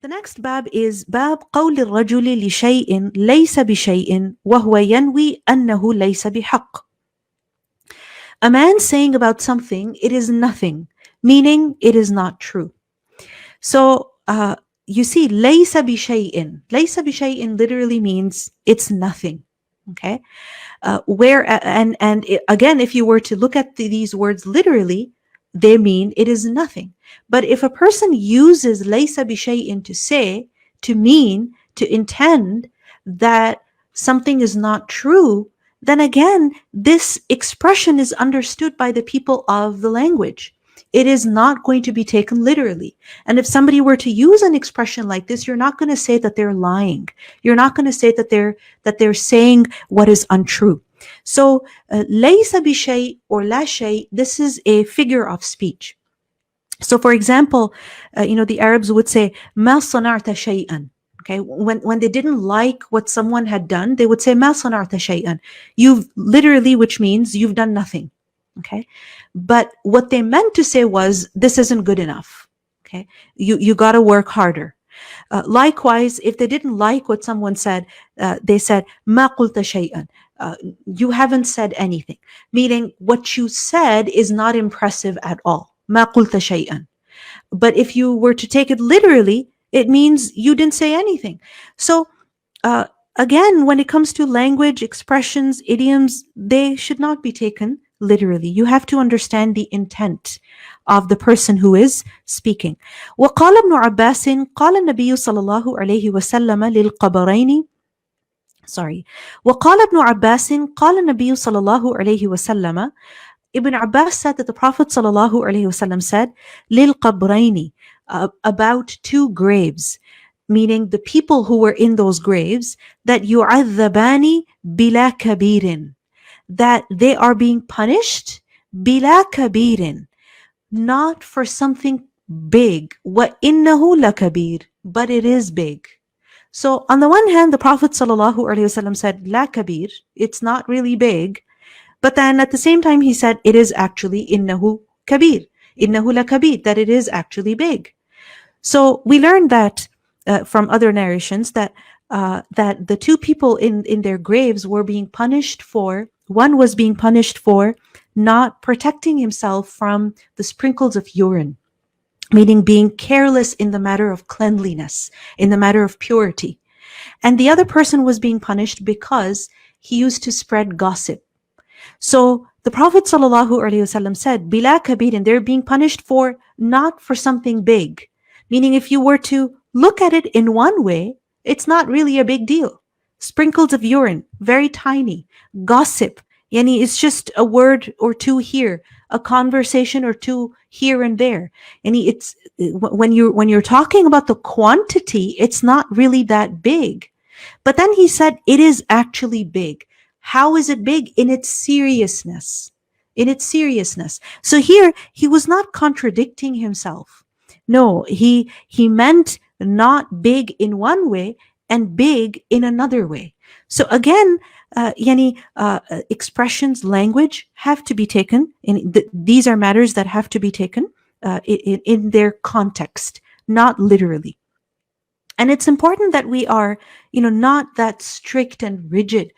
The next bab is باب قول الرجل لشيء ليس بشيء وهو ينوي أنه ليس بحق. A man saying about something, it is nothing, meaning it is not true. So you see, ليس بشيء. ليس بشيء literally means it's nothing. Okay, again, if you were to look at these words literally, they mean it is nothing. But if a person uses ليس بشيء to say, to mean, to intend that something is not true, then again, this expression is understood by the people of the language. It is not going to be taken literally. And if somebody were to use an expression like this, you're not going to say that they're lying. You're not going to say that they're saying what is untrue. So, ليس بشيء or لا شيء, this is a figure of speech. So, for example, the Arabs would say, ما صنعت شيئا. Okay, when they didn't like what someone had done, they would say, ما صنعت شيئا. You've literally, which means you've done nothing. Okay, but what they meant to say was, this isn't good enough. Okay, you got to work harder. Likewise, if they didn't like what someone said, they said, ما قلت شيئا. You haven't said anything, meaning what you said is not impressive at all. ما قلت شيئا. But if you were to take it literally, it means you didn't say anything. So again, when it comes to language, expressions, idioms, they should not be taken literally. You have to understand the intent of the person who is speaking. وقال ابن عباس قال النبي صلى الله عليه وسلم للقبرين وقال ابن عباس قال النبي صلى الله عليه وسلم. Ibn Abbas said that the Prophet sallallahu alaihi wasallam said, للقبرين, about two graves, meaning the people who were in those graves, that يعذبان بلا كبير, that they are being punished بلا كبير, not for something big. وإنه لكبير, but it is big. So on the one hand, the Prophet sallallahu alaihi wasallam said, لا كبير, it's not really big. But then at the same time, he said, it is actually innahu kabir, innahu la kabir, that it is actually big. So we learned that from other narrations that the two people in their graves were being punished for, one was being punished for not protecting himself from the sprinkles of urine, meaning being careless in the matter of cleanliness, in the matter of purity. And the other person was being punished because he used to spread gossip. So the Prophet ﷺ said, Bila kabirin, they're being punished for not for something big. Meaning if you were to look at it in one way, it's not really a big deal. Sprinkles of urine, very tiny. Gossip, yani it's just a word or two here, a conversation or two here and there. And it's when you're talking about the quantity, it's not really that big. But then he said, it is actually big. How is it big? In its seriousness. In its seriousness. So here, he was not contradicting himself. No, he meant not big in one way and big in another way. So again, expressions, language have to be taken. These are matters that have to be taken in their context, not literally. And it's important that we are, not that strict and rigid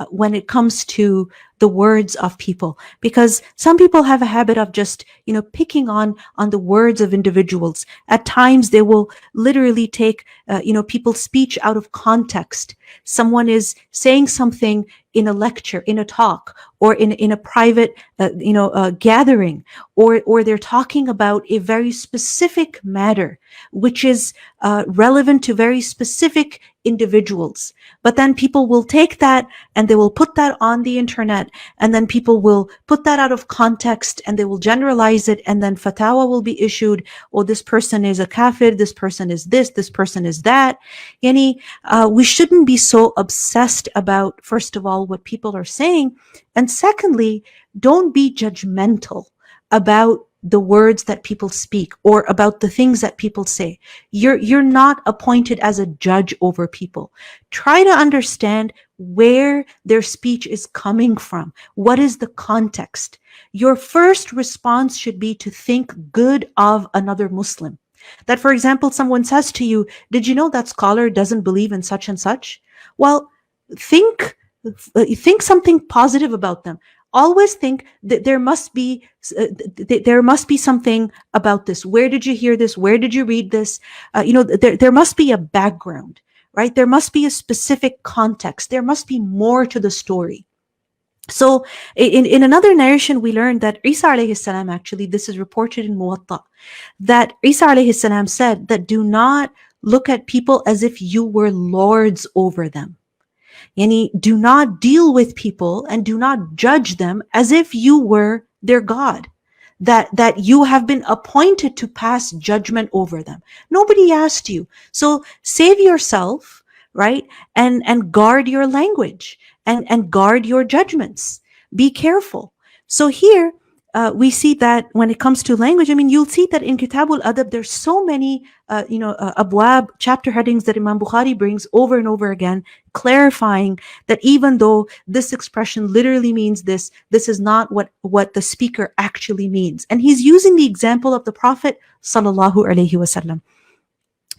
when it comes to the words of people, because some people have a habit of just, picking on the words of individuals. At times they will literally take, people's speech out of context. Someone is saying something in a lecture, in a talk, or in a private, gathering, or they're talking about a very specific matter, which is relevant to very specific individuals. But then people will take that and they will put that on the internet, and then people will put that out of context and they will generalize it, and then fatwa will be issued. Oh, this person is a kafir, this person is this person is that. We shouldn't be so obsessed about, first of all, what people are saying. And secondly, don't be judgmental about the words that people speak or about the things that people say. You're not appointed as a judge over people. Try to understand where their speech is coming from. What is the context? Your first response should be to think good of another Muslim. That, for example, someone says to you, did you know that scholar doesn't believe in such and such? Well, think think something positive about them. Always think that there must be something about this. Where did you hear this? Where did you read this? There must be a background, right? There must be a specific context. There must be more to the story. So in another narration, we learned that Isa alayhi salam, actually, this is reported in Muwatta, that Isa alayhi salam said that do not look at people as if you were lords over them. Yani, do not deal with people and do not judge them as if you were their God, that you have been appointed to pass judgment over them. Nobody asked you. So save yourself, right? And guard your language and guard your judgments. Be careful. So here, we see that when it comes to language, I mean, you'll see that in Kitabul Adab, there's so many, abwab, chapter headings that Imam Bukhari brings over and over again, clarifying that even though this expression literally means this, this is not what the speaker actually means. And he's using the example of the Prophet sallallahu alaihi wasallam.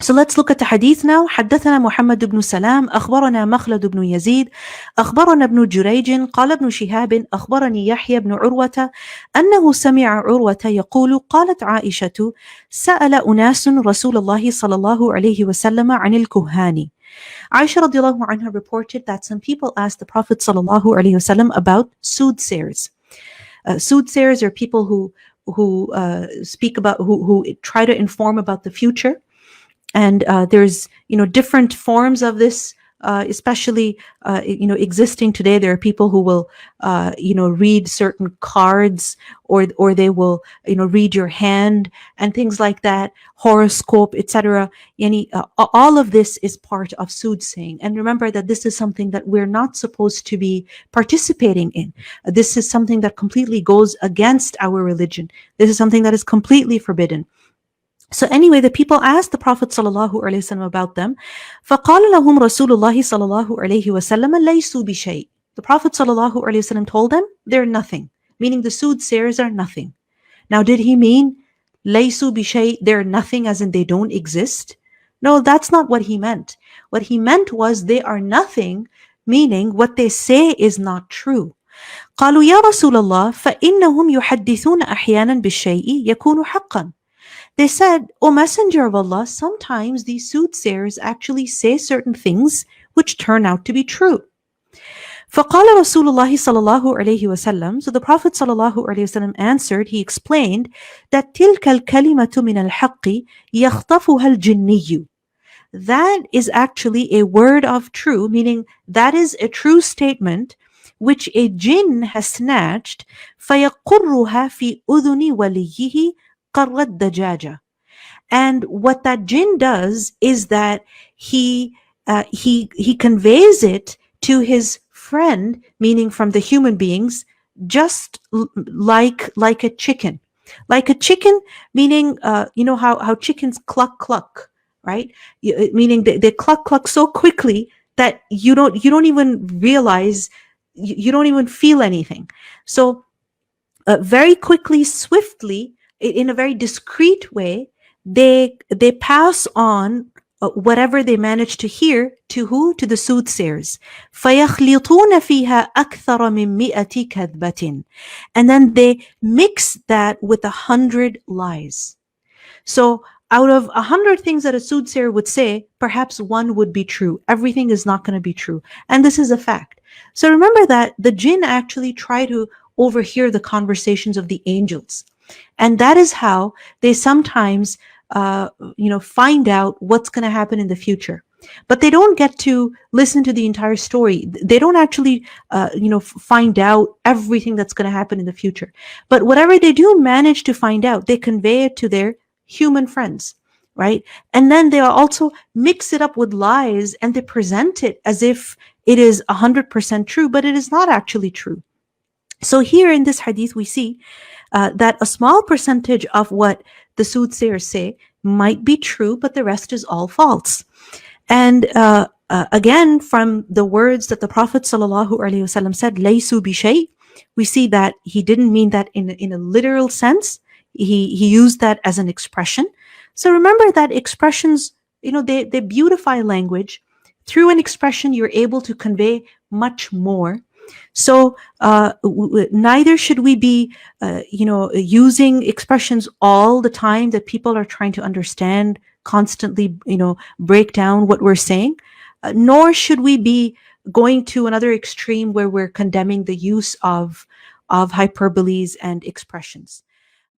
So let's look at the hadith now. حدثنا محمد بن سلام أخبرنا مخلد بن يزيد أخبرنا ابن جريج قال ابن شهاب أخبرني يحيى بن عروة أنه سمع عروة يقول قالت عائشة سأل أناس رسول الله صلى الله عليه وسلم عن الكهان. Aisha radiallahu anha reported that some people asked the Prophet sallallahu alaihi wasallam about soothsayers. Soothsayers are people who speak about, who try to inform about the future. And there's, different forms of this, especially, existing today. There are people who will, read certain cards, or they will, read your hand and things like that, horoscope, etc. All of this is part of soothsaying. And remember that this is something that we're not supposed to be participating in. This is something that completely goes against our religion. This is something that is completely forbidden. So anyway, the people asked the Prophet sallallahu alaihi wasallam about them. فَقَالَ لَهُمْ رَسُولُ اللَّهِ صَلَى اللَّهُ عَلَيْهِ وَسَلَّمَ لَيْسُوا بِشَيْءٍ. The Prophet sallallahu alaihi wasallam told them, they're nothing, meaning the soothsayers are nothing. Now, did he mean لَيْسُوا بِشَيْءٍ, they're nothing as in they don't exist? No, that's not what he meant. What he meant was they are nothing, meaning what they say is not true. قالوا يا رسول الله فإنهم يحدثون أحيانا بالشيء يكون حقا. They said, O Messenger of Allah, sometimes these soothsayers actually say certain things which turn out to be true. فقال رسول الله صلى الله عليه وسلم. So the Prophet صلى الله عليه وسلم answered, he explained that تلك الكلمة من الحق يخطفها الجني. That is actually a word of true, meaning that is a true statement which a jinn has snatched. فيقرها في أذن وليه قَرَّ الدَّجَاجَةِ. And what that jinn does is that he conveys it to his friend, meaning from the human beings, just like a chicken. Like a chicken, meaning, how chickens cluck, right? Meaning they cluck so quickly that you don't even realize, you don't even feel anything. So very quickly, swiftly, in a very discreet way, they pass on whatever they manage to hear to who? To the soothsayers. فَيَخْلِطُونَ فِيهَا أَكْثَرَ مِنْ مِئَةِ كَذْبَةٍ. And then they mix that with 100 lies. So out of 100 things that a soothsayer would say, perhaps one would be true. Everything is not going to be true. And this is a fact. So remember that the jinn actually try to overhear the conversations of the angels. And that is how they sometimes, find out what's going to happen in the future. But they don't get to listen to the entire story. They don't actually, find out everything that's going to happen in the future. But whatever they do manage to find out, they convey it to their human friends, right? And then they also mix it up with lies and they present it as if it is 100% true, but it is not actually true. So here in this hadith, we see that a small percentage of what the soothsayers say might be true, but the rest is all false. And again, from the words that the Prophet ﷺ said, "Laysu bishay," we see that he didn't mean that in a literal sense. He used that as an expression. So remember that expressions, they beautify language. Through an expression, you're able to convey much more. So neither should we be, using expressions all the time that people are trying to understand, constantly, break down what we're saying. Nor should we be going to another extreme where we're condemning the use of hyperboles and expressions.